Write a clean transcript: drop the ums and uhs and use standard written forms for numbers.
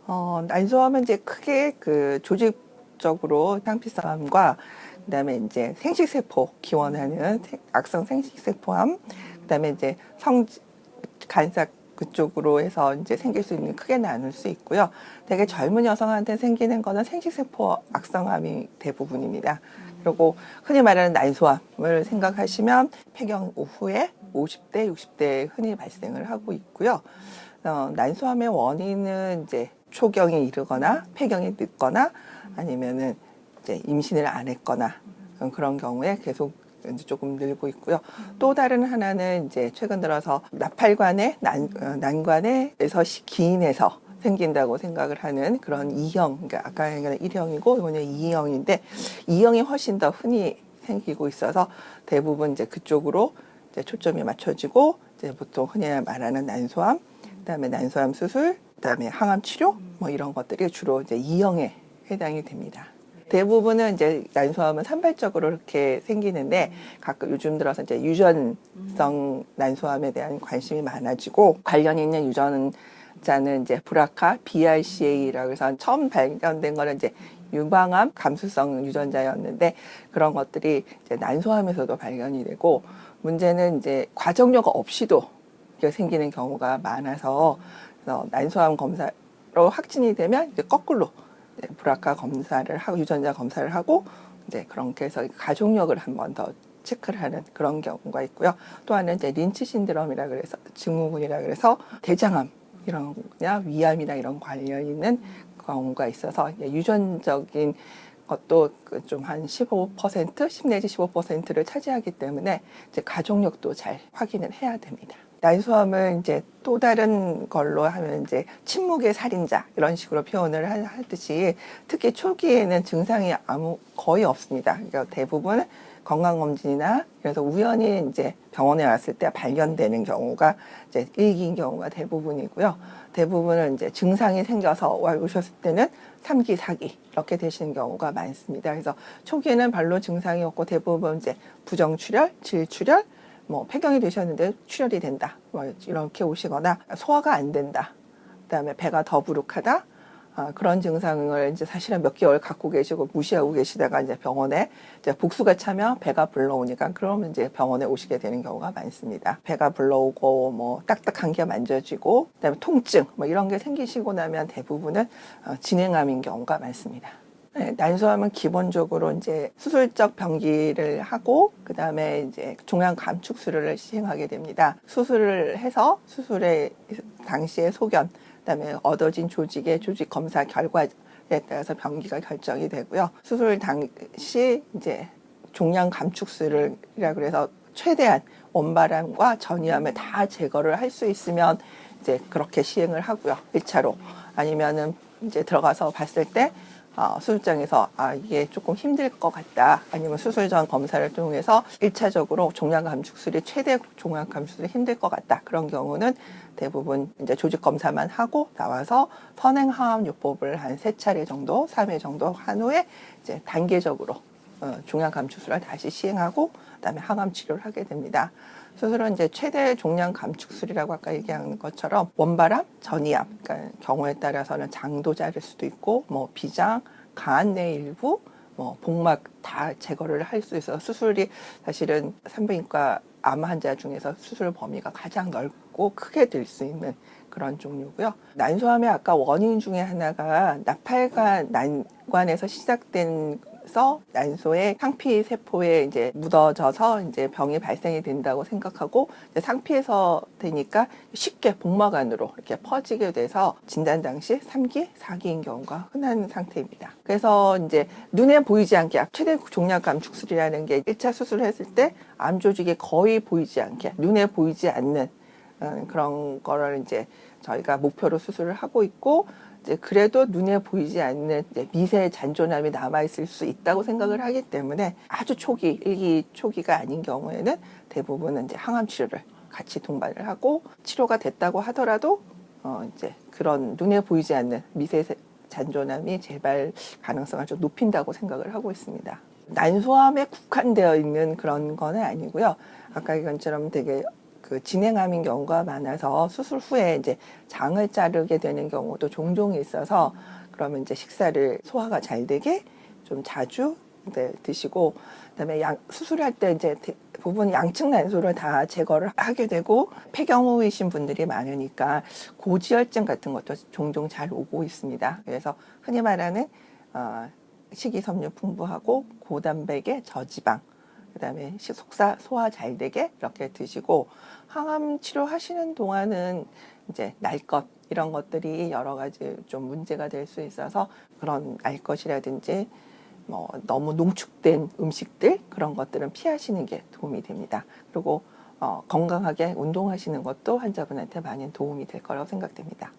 난소암은 이제 크게 그 조직적으로 상피성암과 그다음에 이제 생식세포 기원하는 악성 생식세포암, 그다음에 이제 간사 그쪽으로 해서 이제 생길 수 있는 크게 나눌 수 있고요. 되게 젊은 여성한테 생기는 거는 생식세포 악성암이 대부분입니다. 그리고 흔히 말하는 난소암을 생각하시면 폐경 이후에 50대, 60대에 흔히 발생을 하고 있고요. 난소암의 원인은 이제 초경에 이르거나 폐경이 늦거나 아니면은 이제 임신을 안 했거나 그런 경우에 계속 이제 조금 늘고 있고요. 또 다른 하나는 이제 최근 들어서 나팔관의 난관에서 기인해서 생긴다고 생각을 하는 그런 2형, 그러니까 아까 얘기한 1형이고 이번에 2형인데 2형이 훨씬 더 흔히 생기고 있어서 대부분 이제 그쪽으로 이제 초점이 맞춰지고 이제 보통 흔히 말하는 난소암, 그다음에 난소암 수술, 그다음에 항암 치료 뭐 이런 것들이 주로 이제 2형에 해당이 됩니다. 대부분은 이제 난소암은 산발적으로 이렇게 생기는데 가끔 요즘 들어서 이제 유전성 난소암에 대한 관심이 많아지고 관련 있는 유전자는 이제 브라카 BRCA라고 해서 처음 발견된 거는 이제 유방암 감수성 유전자였는데 그런 것들이 이제 난소암에서도 발견이 되고 문제는 이제 과정료가 없이도 생기는 경우가 많아서 난소암 검사로 확진이 되면 이제 거꾸로 브라카 검사를 하고 유전자 검사를 하고 이제 그렇게 해서 가족력을 한 번 더 체크를 하는 그런 경우가 있고요. 또 하나는 이제 린치 신드롬이라 그래서 증후군이라 그래서 대장암 이런 거냐 위암이나 이런 관련 있는 경우가 있어서 유전적인 것도 좀 한 15%, 10 내지 15%를 차지하기 때문에 이제 가족력도 잘 확인을 해야 됩니다. 난소암을 이제 또 다른 걸로 하면 이제 침묵의 살인자 이런 식으로 표현을 하듯이 특히 초기에는 증상이 거의 없습니다. 그러니까 대부분 건강검진이나 그래서 우연히 이제 병원에 왔을 때 발견되는 경우가 이제 일기인 경우가 대부분이고요. 대부분은 이제 증상이 생겨서 오셨을 때는 3기, 4기 이렇게 되시는 경우가 많습니다. 그래서 초기에는 별로 증상이 없고 대부분 이제 부정출혈, 질출혈, 뭐 폐경이 되셨는데 출혈이 된다, 뭐 이렇게 오시거나 소화가 안 된다, 그다음에 배가 더부룩하다, 그런 증상을 이제 사실은 몇 개월 갖고 계시고 무시하고 계시다가 이제 병원에 이제 복수가 차면 배가 불러오니까 그러면 이제 병원에 오시게 되는 경우가 많습니다. 배가 불러오고 뭐 딱딱한 게 만져지고 그다음에 통증 뭐 이런 게 생기시고 나면 대부분은 진행암인 경우가 많습니다. 네, 난소암은 기본적으로 이제 수술적 병기를 하고 그 다음에 이제 종양 감축 수술을 시행하게 됩니다. 수술을 해서 수술의 당시의 소견, 그다음에 얻어진 조직의 조직 검사 결과에 따라서 병기가 결정이 되고요. 수술 당시 이제 종양 감축술이라 그래서 최대한 원바람과 전이암을 다 제거를 할 수 있으면 이제 그렇게 시행을 하고요. 1차로 아니면은 이제 들어가서 봤을 때 수술장에서 이게 조금 힘들 것 같다, 아니면 수술 전 검사를 통해서 1차적으로 종양 감축술이 최대 종양 감축술이 힘들 것 같다, 그런 경우는 대부분 이제 조직 검사만 하고 나와서 선행 항암 요법을 한 3차례 정도, 3회 정도 한 후에 이제 단계적으로 종양 감축술을 다시 시행하고 그다음에 항암 치료를 하게 됩니다. 수술은 이제 최대 종양 감축술이라고 아까 얘기한 것처럼 원바람, 전이암, 그러니까 경우에 따라서는 장도 자를 수도 있고 뭐 비장, 간 내 일부, 뭐 복막 다 제거를 할 수 있어서 수술이 사실은 산부인과 암 환자 중에서 수술 범위가 가장 넓고 크게 될 수 있는 그런 종류고요. 난소암의 아까 원인 중에 하나가 나팔관 난관에서 시작된 난소의 상피 세포에 이제 묻어져서 이제 병이 발생이 된다고 생각하고 상피에서 되니까 쉽게 복막 안으로 이렇게 퍼지게 돼서 진단 당시 3기, 4기인 경우가 흔한 상태입니다. 그래서 이제 눈에 보이지 않게 최대 종양 감축술이라는 게 1차 수술을 했을 때 암 조직이 거의 보이지 않게 눈에 보이지 않는 그런 거를 이제 저희가 목표로 수술을 하고 있고, 이제 그래도 눈에 보이지 않는 이제 미세 잔존암이 남아있을 수 있다고 생각을 하기 때문에 아주 초기, 1기 초기가 아닌 경우에는 대부분은 이제 항암 치료를 같이 동반을 하고, 치료가 됐다고 하더라도 이제 그런 눈에 보이지 않는 미세 잔존암이 재발 가능성을 좀 높인다고 생각을 하고 있습니다. 난소암에 국한되어 있는 그런 건 아니고요. 아까 이건처럼 되게 그 진행암인 경우가 많아서 수술 후에 이제 장을 자르게 되는 경우도 종종 있어서 그러면 이제 식사를 소화가 잘 되게 좀 자주 네, 드시고 그다음에 수술할 때 이제 대부분 양측 난소를 다 제거를 하게 되고 폐경 후이신 분들이 많으니까 고지혈증 같은 것도 종종 잘 오고 있습니다. 그래서 흔히 말하는 식이섬유 풍부하고 고단백의 저지방 그다음에 식속사 소화 잘 되게 이렇게 드시고 항암 치료하시는 동안은 이제 날 것 이런 것들이 여러 가지 좀 문제가 될 수 있어서 그런 날 것이라든지 뭐 너무 농축된 음식들 그런 것들은 피하시는 게 도움이 됩니다. 그리고 건강하게 운동하시는 것도 환자분한테 많은 도움이 될 거라고 생각됩니다.